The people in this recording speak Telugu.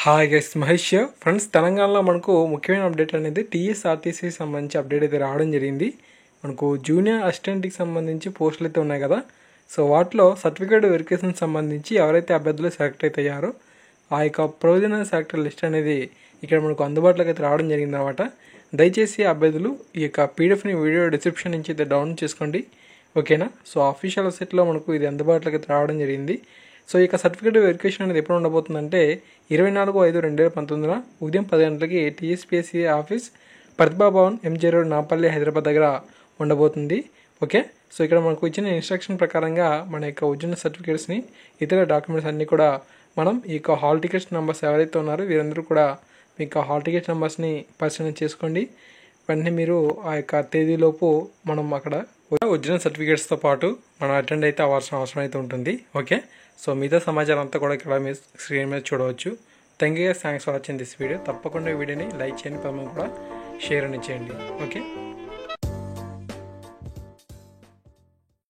Hi guys, Mahesh friends. తెలంగాణలో మనకు ముఖ్యమైన అప్డేట్ అనేది టీఎస్ఆర్టీసీకి సంబంధించి అప్డేట్ అయితే రావడం జరిగింది. మనకు జూనియర్ అసిస్టెంట్కి సంబంధించి పోస్టులు అయితే ఉన్నాయి కదా. సో వాటిలో సర్టిఫికేట్ వెరిఫికేషన్ సంబంధించి ఎవరైతే అభ్యర్థులు సెలెక్ట్ అయితే అయ్యారో ఆ యొక్క ప్రొవిజనల్ సెలెక్టర్ లిస్ట్ అనేది ఇక్కడ మనకు అందుబాటులోకి అయితే రావడం జరిగింది అనమాట. దయచేసి అభ్యర్థులు ఈ యొక్క పీడిఎఫ్ని వీడియో డిస్క్రిప్షన్ నుంచి అయితే డౌన్లోడ్ చేసుకోండి, ఓకేనా. సో అఫీషియల్ వెబ్సైట్లో మనకు ఇది అందుబాటులోకి అయితే రావడం జరిగింది. సో ఇక సర్టిఫికేట్ వెరిఫికేషన్ అనేది ఎప్పుడు ఉండబోతుందంటే 24/5/2019 ఉదయం 10 గంటలకి టీఎస్పీఎస్సీ ఆఫీస్ ప్రతిభా భవన్ ఎంజే రోడ్ నాపల్లి హైదరాబాద్ దగ్గర ఉండబోతుంది, ఓకే. సో ఇక్కడ మనకు ఇచ్చిన ఇన్స్ట్రక్షన్ ప్రకారంగా మన యొక్క ఒరిజినల్ సర్టిఫికేట్స్ని ఇతర డాక్యుమెంట్స్ అన్నీ కూడా మనం ఈ యొక్క హాల్ టికెట్స్ నెంబర్స్ ఎవరైతే ఉన్నారో వీరందరూ కూడా మీ యొక్క హాల్ టికెట్ నెంబర్స్ని పరిశీలన చేసుకోండి. వెంటనే మీరు ఆ యొక్క తేదీలోపు మనం అక్కడ ఒరిజినల్ సర్టిఫికేట్స్తో పాటు మనం అటెండ్ అయితే అవ్వాల్సిన అవసరం అయితే ఉంటుంది, ఓకే. సో మిగతా సమాచారం అంతా కూడా ఇక్కడ మీరు స్క్రీన్ మీద చూడవచ్చు. Thanks for watching this video. తప్పకుండా ఈ వీడియోని లైక్ చేయండి, పదమని కూడా షేర్ అని చేయండి, ఓకే.